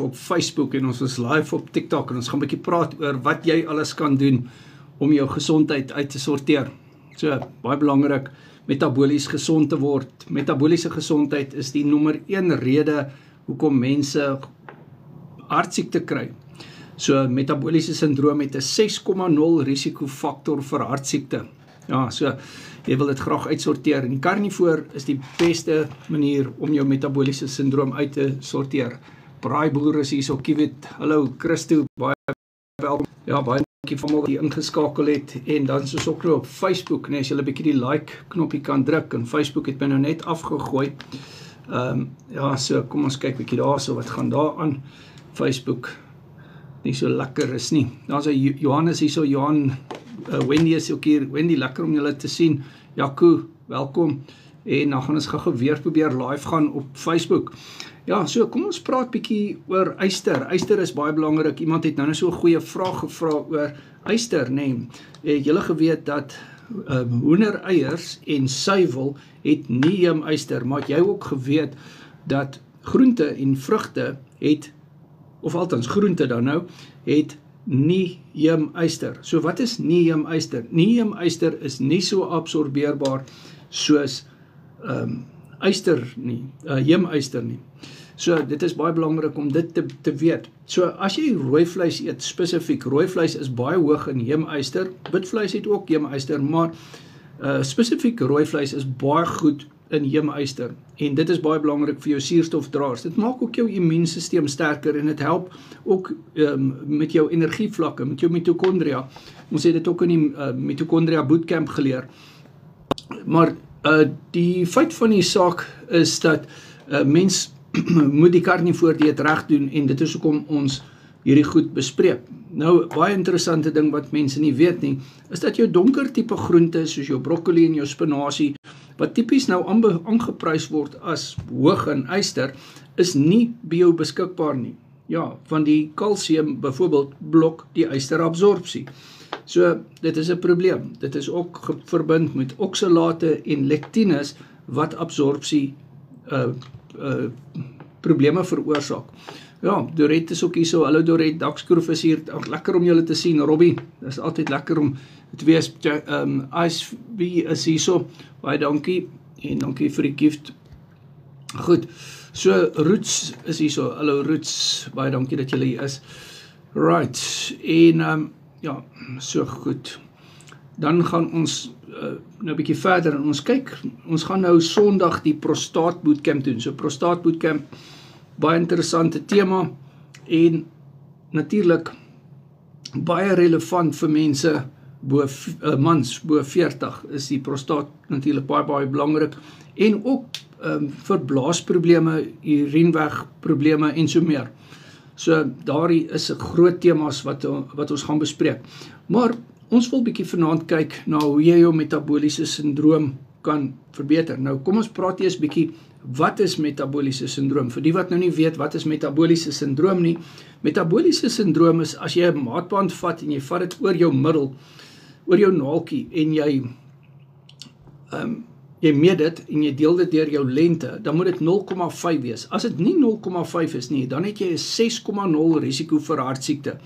op Facebook en ons is live op TikTok en ons gaan 'n bietjie praat oor wat jy alles kan doen om jou gesondheid uit te sorteer. So, baie belangrik, metabolies gesond te word. Metaboliese gesondheid is die nommer 1 rede hoekom mense hartsiekte kry. So, metaboliese syndroom het 'n 6,0 risikofaktor vir hartsiekte. Ja, so, jy wil dit graag uitsorteer. En karnivoor is die beste manier om jou metaboliese syndroom uit te sorteer. Braaiboer is hier so, Kiewit, hallo Christo, baie welkom. Ja, baie dankie vir almal wat hier ingeskakel het. En dan is ons ook nou op Facebook, as jy 'n bietjie die like knoppie kan druk. En Facebook het my nou net afgegooi. Ja, so kom ons kyk bietjie daar, so wat gaan daar aan. Facebook nie so lekker is nie. Daar's Johannes hier so, Johan, Wendy is ook hier. Wendy, lekker om julle te sien. Jaco, welkom. En dan gaan ons gou weer probeer live gaan op Facebook. Ja, so kom ons praat bietjie oor yster. Yster is baie belangrik. Iemand het nou so 'n goeie vraag gevra oor yster, nee. Julle geweet dat hoendereiers en suiwel het nie yster, maar het jy ook geweet dat groente en vrugte het, of althans groente dan nou, het nie yster. So wat is nie yster? Nie yster is nie so absorbeerbaar soos yster nie, yster nie. So dit is baie belangrik om dit te weet. So as jy rooi vleis eet, spesifiek rooi vleis is baie hoog in yster, wit vleis het ook yster, maar spesifiek rooi vleis is baie goed in yster. En dit is baie belangrik vir jou suurstofdraers. Dit maak ook jou immuunstelsel sterker en dit help ook met jou energievlakke, met jou mitokondria. Ons het dit ook in die mitokondria bootcamp geleer. Maar die feit van die saak is dat mens moet die karnivoor dieet reg doen en dit is hoekom ons hierdie goed bespreek. Nou, baie interessante ding wat mense nie weet nie, is dat jou donker tipe groente, soos jou broccoli en jou spinasie, wat tipies nou aangeprys word as hoog in yster, is nie by jou beskikbaar nie. Ja, van die kalsium byvoorbeeld blok die ysterabsorpsie. So, dit is 'n probleem. Dit is ook verbind met oksalate en lektines wat absorpsie probleme veroorsaak. Ja, Dorette is ook hier so, hallo Dorette, Dakskroef is hier, lekker om julle te sien, Robbie, dit is altyd lekker om te wees, ISV is hier so, baie dankie, en dankie vir die gift. Goed, so Roots is hier so, hallo Roots, baie dankie dat julle hier is. Right, en ja, so goed. Dan gaan ons nou 'n bietjie verder en ons kyk, ons gaan nou Sondag die prostaat bootcamp doen. So prostaat bootcamp, baie interessante tema en natuurlik baie relevant vir mense mans bo 40 is die prostaat natuurlik baie belangrik en ook vir blaasprobleme, urinewegprobleme en so meer. So daardie is 'n groot temas wat ons gaan bespreek. Maar ons wil bietjie vanaand kyk na hoe jy jou metaboliese syndroom kan verbeter. Nou kom ons praat eers bietjie, wat is metaboliese syndroom? Vir die wat nou nie weet wat is metaboliese syndroom nie. Metaboliese syndroom is as jy 'n maatband vat en jy vat dit oor jou middel, oor jou naaltjie en jy meet dit en jy deel dit deur jou lengte, dan moet dit 0,5 wees. As dit nie 0,5 is nie, dan het jy 'n 6,0 risiko vir hartsiekte.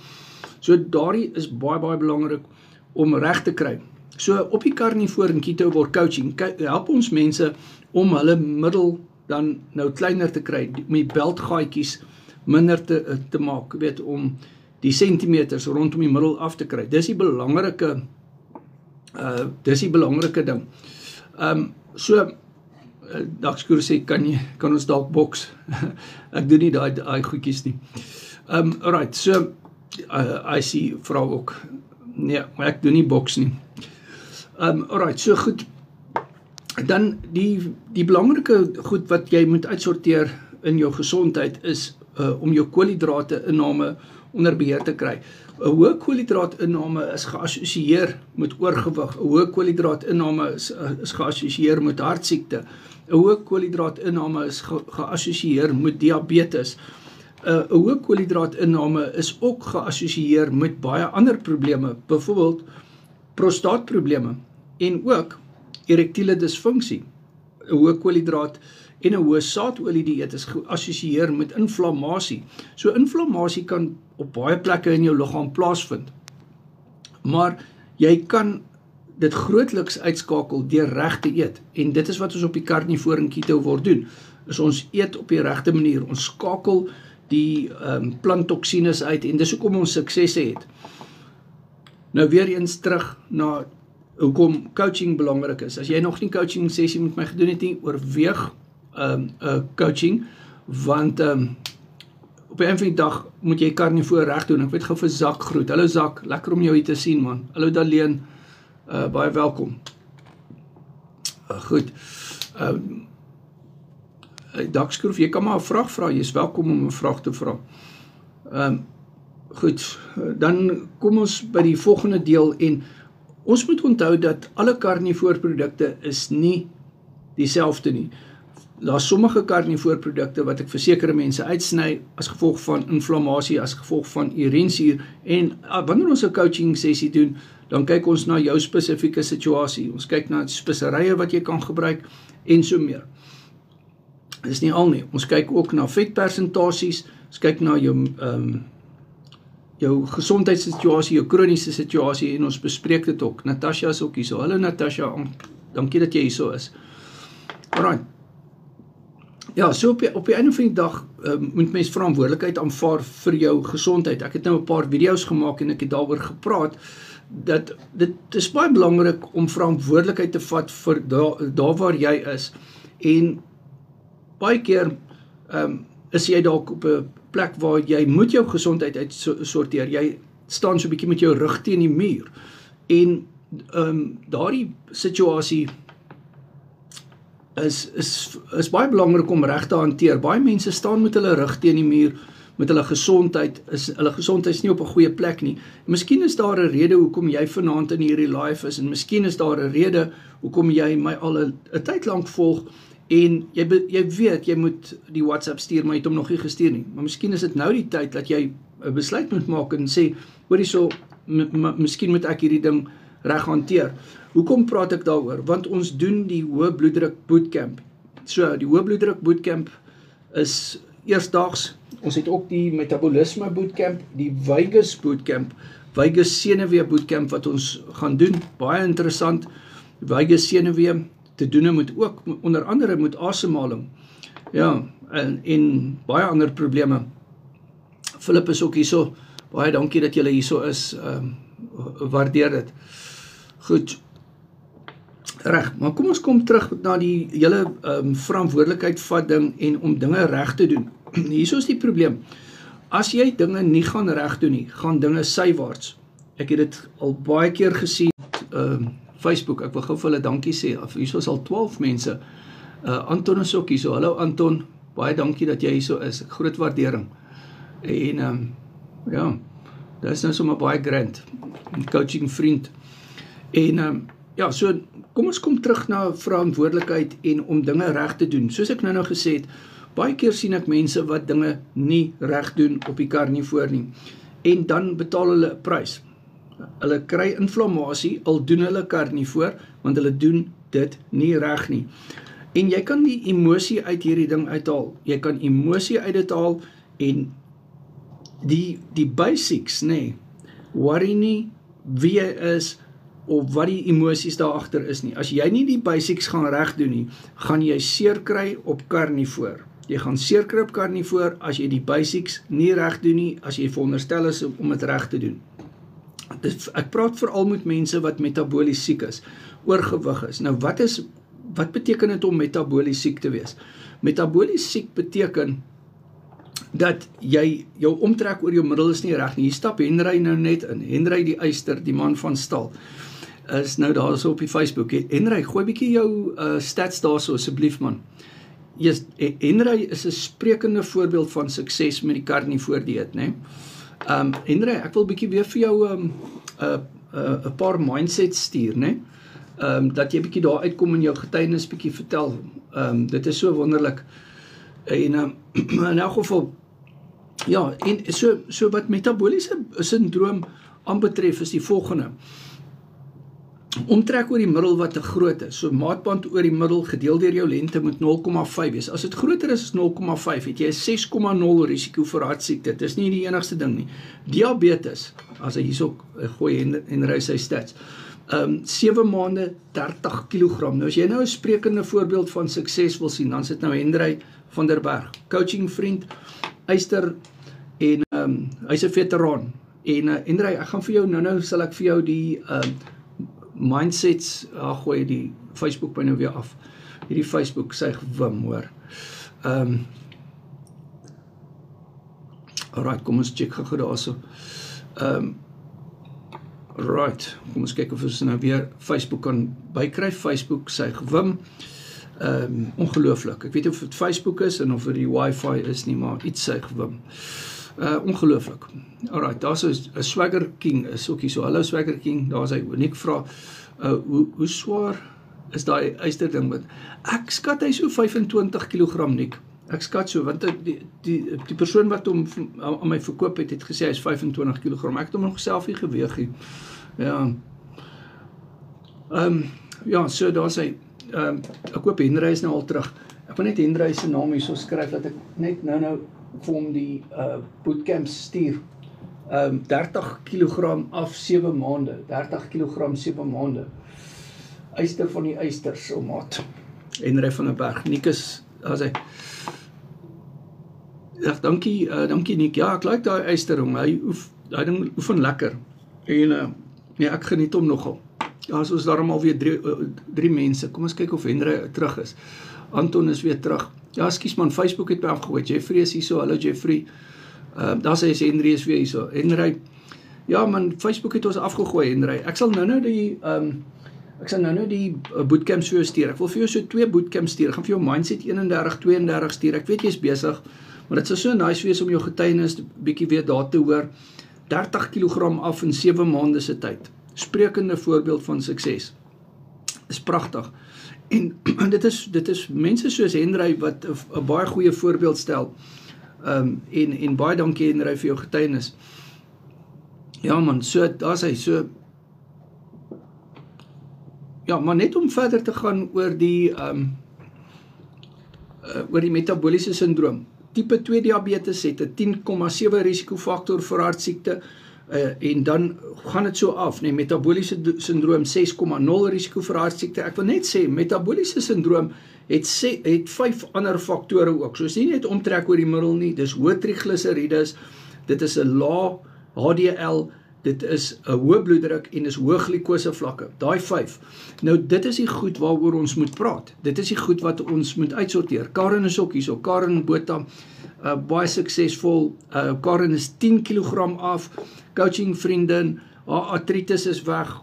So daardie is baie belangrik om reg te kry. So op die karnivoor en keto word coaching, help ons mense om hulle middel dan nou kleiner te kry, om die beltgaatjies minder te maak, weet, om die sentimeters rondom die middel af te kry. Dis die belangrike ding. So, Dakskoer sê, kan ons dalk boks? Ek doen nie daai goedjies nie. Alright, so, I see vrou ook. Nee, maar ek doen nie boks nie. Alright, so goed. Dan die belangrike goed wat jy moet uitsorteer in jou gesondheid is om jou koolhidrate inname onder beheer te kry. 'n Hoë koolhidraatinname is geassosieer met oorgewig. 'n Hoë koolhidraatinname is geassosieer met hartsiekte. 'n Hoë koolhidraatinname is geassosieer met diabetes. 'n Hoë koolhidraatinname is ook geassosieer met baie ander probleme, byvoorbeeld prostaatprobleme en ook erektiele disfunksie. 'n Hoë koolhidraat en 'n hoë saadolie dieet is geassosieer met inflammasie. So inflammasie kan op baie plekke in jou liggaam plaasvind. Maar jy kan dit grootliks uitskakel deur reg te eet. En dit is wat ons op die Carnivore en Keto word doen. Is ons eet op die regte manier. Ons skakel die planttoksines uit en dis hoekom ons suksesse het. Nou weer eens terug na hoekom coaching belangrik is. As jy nog nie coaching sessie met my gedoen het nie, oorweeg coaching, want op die einde van die dag moet jy Carnivore reg doen. Ek weet gou vir Zak groet. Hallo Zak, lekker om jou hier te sien man. Hallo Daleen, baie welkom. Goed. Dakskroef, jy kan maar 'n vraag vra, jy is welkom om 'n vraag te vra. Goed, dan kom ons by die volgende deel en ons moet onthou dat alle Carnivore produkte is nie dieselfde nie. Daar is sommige Carnivore produkte wat ek vir sekere mense uitsny as gevolg van inflammasie, as gevolg van urinsuur en wanneer ons 'n coaching sessie doen, dan kyk ons na jou spesifieke situasie. Ons kyk na speserye wat jy kan gebruik en so meer. Dis nie al nie. Ons kyk ook na vetpersentasies, ons kyk na jou gesondheidssituasie, jou kroniese situasie en ons bespreek dit ook. Natasha is ook hier so. Hallo Natasha, dankie dat jy hier so is. Alright. Ja, so op die einde van die dag moet mens verantwoordelikheid aanvaar vir jou gesondheid. Ek het nou 'n paar video's gemaak en ek het daaroor gepraat dat dit is baie belangrik om verantwoordelikheid te vat vir daar waar jy is. En baie keer is jy dalk op 'n plek waar jy moet jou gesondheid uitsorteer. Jy staan so 'n bietjie met jou rug teen die muur. En daardie situasie is baie belangrik om reg te hanteer. Baie mense staan met hulle rug teen die muur, met hulle gesondheid is nie op 'n goeie plek nie. En miskien is daar 'n rede hoekom jy vanaand in hierdie live is, en miskien is daar 'n rede hoekom jy my al 'n tyd lank volg, en jy weet, jy moet die WhatsApp stuur, maar jy het hom nog nie gestuur nie. Maar miskien is dit nou die tyd dat jy 'n besluit moet maak en sê, hoorie so, miskien moet ek hierdie ding reg hanteer. Hoekom praat ek daaroor? Want ons doen die hoë bloeddruk bootcamp. So, die hoë bloeddruk bootcamp is eersdaags. Ons het ook die metabolisme bootcamp, die Vegas bootcamp, Vegas senuwee bootcamp wat ons gaan doen. Baie interessant. Vegas senuwee te doen met ook onder andere met asemhaling. Ja, en baie ander probleme. Philip is ook hierso. Baie dankie dat julle hierso is. Waardeer dit. Goed. Reg, maar kom ons kom terug na die hele verantwoordelikheid vat ding en om dinge reg te doen. Hierso is die probleem. As jy dinge nie gaan reg doen nie, gaan dinge sywaarts. Ek het dit al baie keer gesien Facebook, ek wil gou vir hulle dankie sê. Hierso is al 12 mense. Anton is ook hierso. Hallo Anton, baie dankie dat jy hierso is. Groot waardering. En ja, dit is nou sommer baie grand. 'n coaching vriend. En ja, so kom ons kom terug na verantwoordelikheid en om dinge reg te doen. Soos ek nou gesê het, baie keer sien ek mense wat dinge nie reg doen op die Carnivore nie. En dan betaal hulle 'n prys. Hulle kry inflammasie, al doen hulle Carnivore, want hulle doen dit nie reg nie. En jy kan die emosie uit hierdie ding uithaal. Jy kan emosie uit dit haal en die basics, nee, worry nie wie jy is, of wat die emosies daar agter is nie. As jy nie die basics gaan reg doen nie, gaan jy seer kry op Carnivore. Jy gaan seer kry op Carnivore as jy die basics nie reg doen nie, as jy veronderstel is om dit reg te doen. Ek praat veral met mense wat metabolies siek is, oorgewig is. Nou wat beteken dit om metabolies siek te wees? Metabolies siek beteken dat jy jou omtrek oor jou middel is nie reg nie. Hier stap Henry nou net in. Henry die Eyster, die man van stal, is nou daar so op die Facebook. Henry, gooi bietjie jou stats daar so asseblief man. Yes, Henry is 'n sprekende voorbeeld van sukses met die Carnivore dieet, né? Henry, ek wil bietjie weer vir jou 'n paar mindsets stuur, né? Dat jy bietjie daar uitkom en jou getuienis bietjie vertel. Dit is so wonderlik. En in elk geval, ja, en so wat metaboliese syndroom aanbetref is die volgende. Omtrek oor die middel wat te groot is. So maatband oor die middel gedeel deur jou lengte moet 0,5 wees. As dit groter is as 0,5, het jy 'n 6,0 risiko vir hartsiekte. Dis nie die enigste ding nie. Diabetes, as hy hierso gooi en ry sy stats. 7 maande 30 kg. Nou as jy nou 'n sprekende voorbeeld van sukses wil sien, dan sit nou Hendrey van der Berg, coaching vriend, Eyster en hy's 'n veteraan. En Hendrey, ek gaan vir jou nou sal ek vir jou die mindsets, gooi die Facebook by nou weer af. Hierdie Facebook sy gewim, hoor. Alright, kom ons check gou daarso. Right, kom ons kyk of ons nou weer Facebook kan bykry. Facebook sy gewim. Ongelooflik. Ek weet of dit Facebook is en of dit die Wi-Fi is nie, maar iets sy gewim. Ongelooflik. Alright, daar is 'n Swagger King is ook hier so. Hallo Swagger King, daar is hy. Uniek vra, hoe swaar is daai Eyster ding met? Ek skat hy so 25 kg, Nick. Ek skat so, want die persoon wat hom aan my verkoop het gesê hy is 25 kg. Ek het hom nog self nie geweeg nie. Ja. Ja, so daar is hy. Ek hoop Hendrey is nou al terug. Ek wil net Hendrey se naam hier so skryf, dat ek net nou vir hom die bootcamp stuur. 30 kg af 7 maande. 30 kg 7 maande. Eyster van die Eysters, o maat. Hendrey van der Berg. Nikus, as hy. Ja, dankie Nick. Ja, ek like daai Eyster hom. Hy ding oefen lekker. En nee, ek geniet hom nogal. Ja, so is daarom alweer 3 mense. Kom ons kyk of Hendrey terug is. Anton is weer terug. Ja, skus man, Facebook het my afgegooi. Jeffrey is hier so. Hallo Jeffrey. Daar sê Hendrey is weer hier so. Hendrey. Ja man, Facebook het ons afgegooi, Hendrey. Ek sal nou die bootcamp so stuur. Ek wil vir jou so 2 bootcamp stuur. Ek gaan vir jou Mindset 31, 32 stuur. Ek weet jy is besig, maar dit sal so nice wees om jou getuienis bietjie weer daar te hoor. 30 kg af in 7 maande se tyd. Sprekende voorbeeld van sukses. Is pragtig. En dit is mense soos Hendrey wat 'n baie goeie voorbeeld stel. En baie dankie Hendrey vir jou getuienis. Ja man, so daar's hy, so ja, maar net om verder te gaan oor die metaboliese syndroom. Tipe 2 diabetes het 'n 10,7 risikofaktor vir hartsiekte. En dan gaan dit so af, nee, metaboliese syndroom 6,0 risiko vir hartsiekte. Ek wil net sê, metaboliese syndroom het 5 ander faktore ook. So is nie net omtrek oor die middel nie, dis hoë trigliserides, dit is 'n lae HDL, dit is 'n hoë bloeddruk en is hoë glikose vlakke. Daai 5. Nou dit is die goed waaroor ons moet praat. Dit is die goed wat ons moet uitsorteer. Karen is ook hierso. Karen Botha, baie suksesvol. Karen is 10 kg af. Coaching vriendin, haar artritis is weg,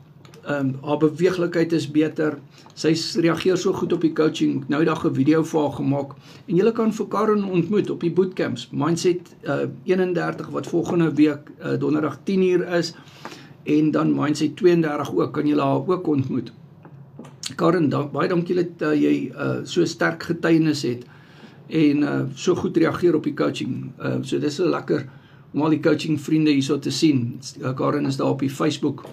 haar beweeglikheid is beter, sy reageer so goed op die coaching, nou dag 'n video vir haar gemaak, en julle kan vir Karen ontmoet op die bootcamps, Mindset 31 wat volgende week donderdag 10 uur is, en dan Mindset 32 ook, kan julle haar ook ontmoet. Karen, baie dankie dat jy so sterk getuienis het, en so goed reageer op die coaching, so dis so lekker, om al die coaching vriende hier so te sien. Karen is daar op die Facebook.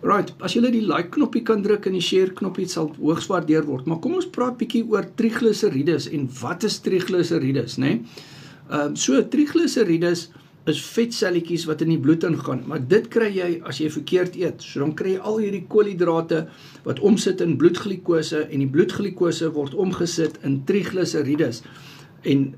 Right, as julle die like knoppie kan druk en die share knoppie, het sal hoogs waardeer word. Maar kom ons praat bietjie oor trigliserides en wat is trigliserides, né? So trigliserides is vetselletjies wat in die bloed ingaan, maar dit kry jy as jy verkeerd eet. So dan kry jy al hierdie koolhidrate wat omsit in bloedglikose en die bloedglikose word omgesit in trigliserides. En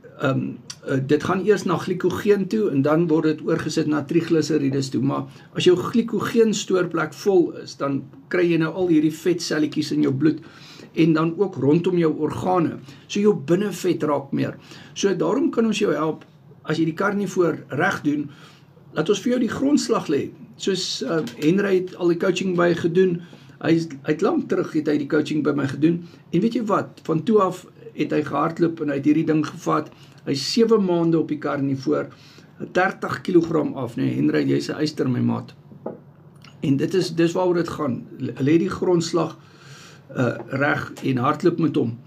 dit gaan eers na glikogeen toe en dan word dit oorgesit na trigliserides toe. Maar as jou glikogeen stoorplek vol is, dan kry jy nou al hierdie vetselletjies in jou bloed en dan ook rondom jou organe. So jou binnevet raak meer. So daarom kan ons jou help as jy die karnivoor reg doen. Laat ons vir jou die grondslag lê. Soos Hendrey het al die coaching by gedoen. Hy het lank terug het hy die coaching by my gedoen. En weet jy wat? Van toe af het hy gehardloop en hy het hierdie ding gevat. Hy is 7 maande op die karnivoor, 30 kg af, nee, Hendrey, jy's 'n Eyster my maat. En dis waaroor dit gaan. Lê die grondslag reg en hardloop met hom.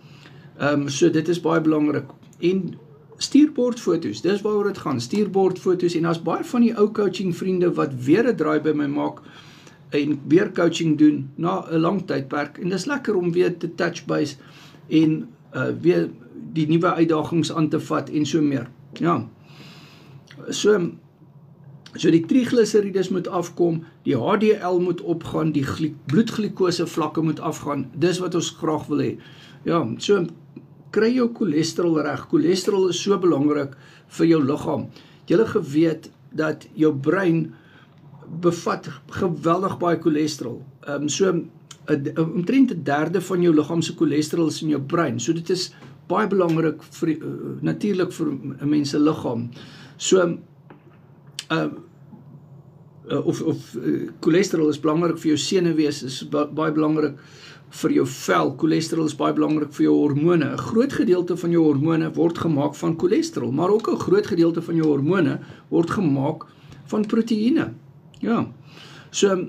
So dit is baie belangrik. En stuurbordfoto's, dis waaroor dit gaan. Stuurbordfoto's en daar's baie van die ou coaching vriende wat weer 'n draai by my maak en weer coaching doen na 'n lang tydperk, en dis lekker om weer te touch base en weer die nuwe uitdagings aan te vat en so meer. Ja. So die trigliserides moet afkom, die HDL moet opgaan, die bloedglikose vlakke moet afgaan, dis wat ons graag wil hê. Ja, so kry jou cholesterol reg. Cholesterol is so belangrik vir jou liggaam. Julle geweet dat jou brein bevat geweldig baie cholesterol. Omtrent 1/3 van jou liggaam se cholesterol is in jou brein. So dit is baie belangrik vir natuurlik vir 'n mens se liggaam. So cholesterol is belangrik vir jou senuwees, is baie belangrik vir jou vel. Cholesterol is baie belangrik vir jou hormone. 'n Groot gedeelte van jou hormone word gemaak van cholesterol, maar ook 'n groot gedeelte van jou hormone word gemaak van proteïene. Ja. So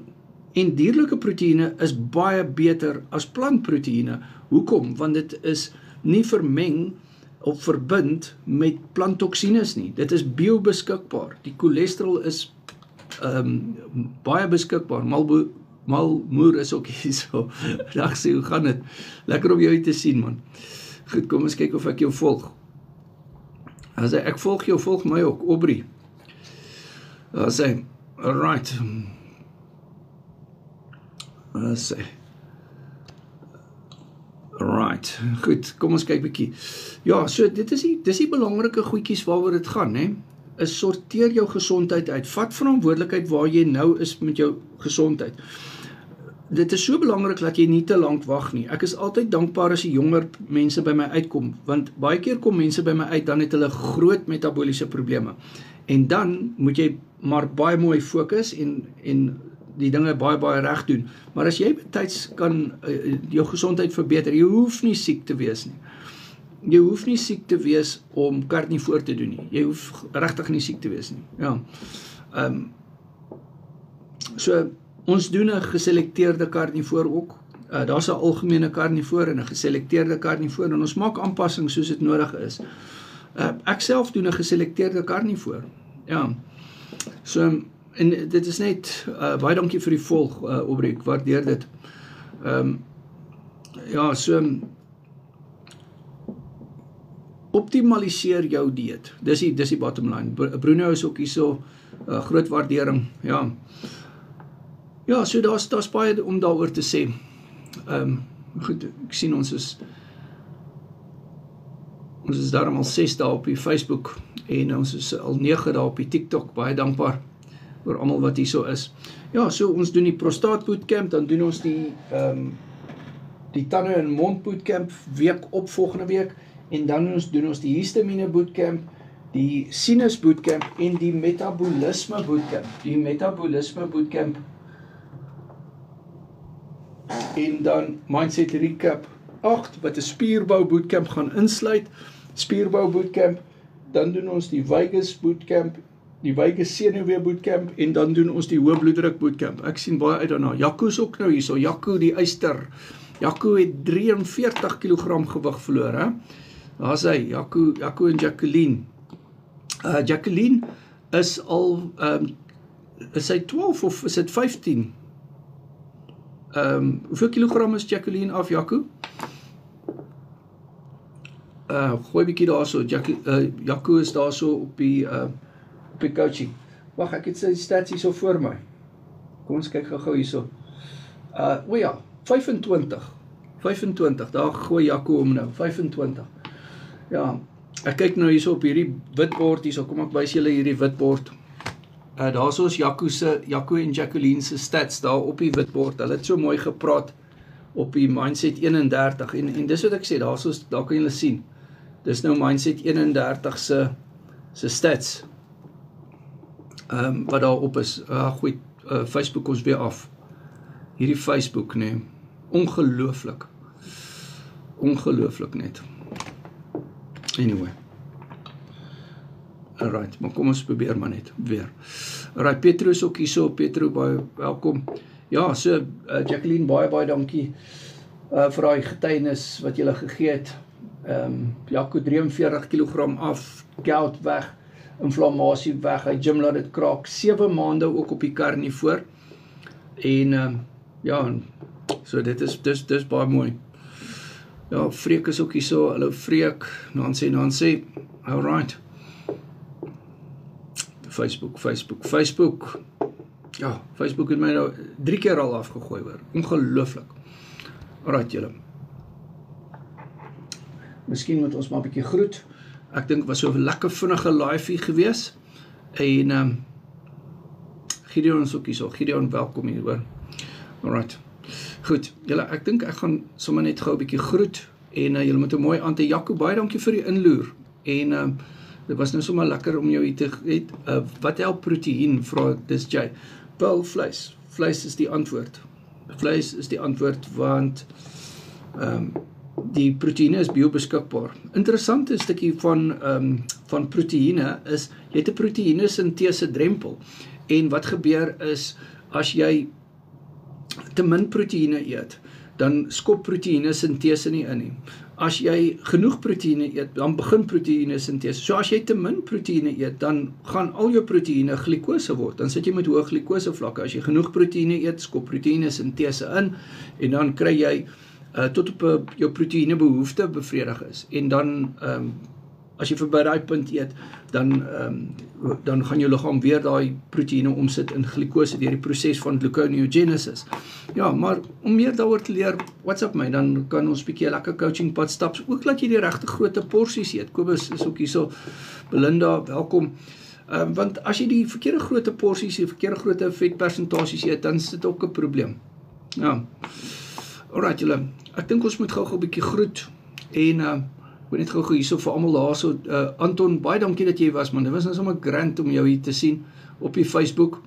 en dierlike proteïene is baie beter as plantproteïene. Hoekom? Want dit is nie vermeng of verbind met planttoksines nie. Dit is biobeskikbaar. Die cholesterol is baie beskikbaar. Malmoer is ook hier so. Dag sê, hoe gaan dit? Lekker om jou te sien, man. Goed, kom ons kyk of ek jou volg. As ek volg jou, volg my ook, Aubrey. As hy, alright. As hy. Alright, goed, kom ons kyk bietjie. Ja, so dis die belangrike goedjies waaroor dit gaan, hè? Is sorteer jou gesondheid uit. Vat verantwoordelikheid waar jy nou is met jou gesondheid. Dit is so belangrik dat jy nie te lank wag nie. Ek is altyd dankbaar as die jonger mense by my uitkom, want baie keer kom mense by my uit, dan het hulle groot metabooliese probleme. En dan moet jy maar baie mooi fokus en die dinge baie reg doen. Maar as jy betyds kan jou gesondheid verbeter, jy hoef nie siek te wees nie. Jy hoef nie siek te wees om karnivoor te doen nie. Jy hoef regtig nie siek te wees nie. Ja. So ons doen 'n geselekteerde karnivoor ook. Daar's 'n algemene karnivoor en 'n geselekteerde karnivoor en ons maak aanpassings soos dit nodig is. Ek self doen 'n geselekteerde karnivoor. Ja. So en dit is net baie dankie vir die volg, Aubrey, ek waardeer dit. Ja, so optimaliseer jou dieet. Dis die bottom line. Bruno is ook hier so groot waardering. Ja. Ja, so daar's baie om daaroor te sê. Goed, ek sien ons is daarom al 6 dae op die Facebook en ons is al 9 dae op die TikTok. Baie dankbaar vir almal wat hier so is. Ja, so ons doen die prostaat bootcamp, dan doen ons die tande en mond bootcamp week op volgende week en dan doen ons die histamine bootcamp, die sinus bootcamp en die metabolisme bootcamp. Die metabolisme bootcamp en dan mindset recap 8 wat 'n spierbou bootcamp gaan insluit. Spierbou bootcamp, dan doen ons die vagus bootcamp, die vagus senuwee bootcamp en dan doen ons die hoë bloeddruk bootcamp. Ek sien baie uit daarna. Jaco is ook nou hierso. Jaco die eyster. Jaco het 43 kg gewig verloor, hè. Daar's hy, Jaco en Jacqueline. Jacqueline is al is hy 12 of is dit 15? Hoeveel kilogram is Jacqueline af, Jaco? Gooi bietjie daarso. Jaco is daarso op die coaching. Wag, ek het sy stats hierso voor my. Kom ons kyk gou hierso. O ja, 25, daar gooi Jaco om nou, 25. Ja, ek kyk nou hierso op hierdie witbord hierso, kom ek wys julle hierdie witbord. Daarso is Jaco en Jacqueline se stats daar op die witbord. Hulle het so mooi gepraat op die Mindset 31 en dis wat ek sê, daar kan julle sien. Dis nou Mindset 31 se stats. Wat daar op is. Goeie, Facebook ons weer af. Hierdie Facebook, nee. Ongelooflik. Ongelooflik net. Anyway. Alright, maar kom ons probeer maar net weer. Alright, Petro is ook hier so. Petro, baie welkom. Ja, so, Jacqueline, baie dankie vir daai getuienis wat julle gegee het. Jaco 43 kg af, gout weg, inflammasie weg, hy gym laat dit kraak, 7 maande ook op die karnivoor. En ja, so dit is baie mooi. Ja, Freek is ook hier so, hallo Freek, Nancy, alright. Facebook. Ja, Facebook het my nou 3 keer al afgegooi hoor. Ongelooflik. Alright julle. Miskien moet ons maar 'n bietjie groet. Ek dink was so 'n lekker vinnige livie gewees. En Gideon is ook hier so. Gideon, welkom hier hoor. Alright. Goed, julle, ek dink ek gaan sommer net gou 'n bietjie groet. En julle moet 'n mooi aand hê. Jaco, baie dankie vir die inloer. En dit was nou sommer lekker om jou hier te weet. Wat help proteïen? Vra dis jy. Wel, vleis. Vleis is die antwoord. Vleis is die antwoord want die proteïene is biobeskikbaar. Interessante stukkie van proteïene is jy het 'n proteïene sintese drempel. En wat gebeur is as jy te min proteïene eet, dan skop proteïene sintese nie in nie. As jy genoeg proteïene eet, dan begin proteïene sintese. So as jy te min proteïene eet, dan gaan al jou proteïene glikose word. Dan sit jy met hoë glikose vlakke. As jy genoeg proteïene eet, skop proteïene sintese in en dan kry jy tot op jou proteïene behoefte bevredig is. En dan as jy verby daai punt eet, dan gaan jou liggaam weer daai proteïene omsit in glikose deur die proses van gluconeogenesis. Ja, maar om meer daaroor te leer, WhatsApp my, dan kan ons 'n bietjie lekker coaching pad stap, ook dat jy die regte grootte porsies eet. Kobus is ook hierso, Belinda, welkom. Want as jy die verkeerde grootte porsies, die verkeerde grootte vetpersentasies eet, dan is dit ook 'n probleem. Ja. Alright julle, ek dink ons moet gou 'n bietjie groet en ek wil net gou hierso vir almal daar so Anton, baie dankie dat jy was man. Dit was nou sommer grand om jou hier te sien op die Facebook.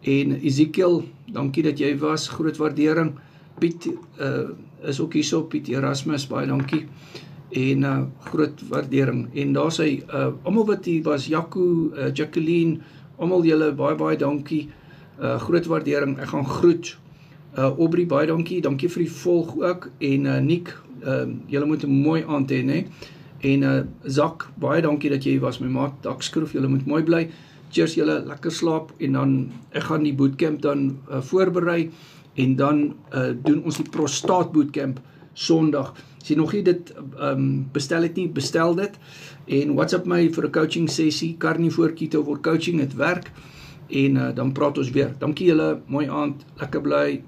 En Ezekiel, dankie dat jy was, groot waardering. Piet is ook hierso, Piet Erasmus, baie dankie. En groot waardering. En daar sy almal wat hier was, Jaco, Jacqueline, almal julle baie dankie. Groot waardering. Ek gaan groet. Aubrey, baie dankie vir die volg ook, en Nick, julle moet 'n mooi aand hê, né? En Zak, baie dankie dat jy was, my maat, Dakskroef, julle moet mooi bly, cheers julle, lekker slaap, en dan, ek gaan die bootcamp dan voorberei, en dan doen ons die prostaat bootcamp Sondag. As jy nog nie dit bestel het nie, bestel dit, en WhatsApp my vir 'n coaching sessie, Karnie voor Keto word coaching, het werk, en dan praat ons weer. Dankie julle, mooi aand, lekker bly.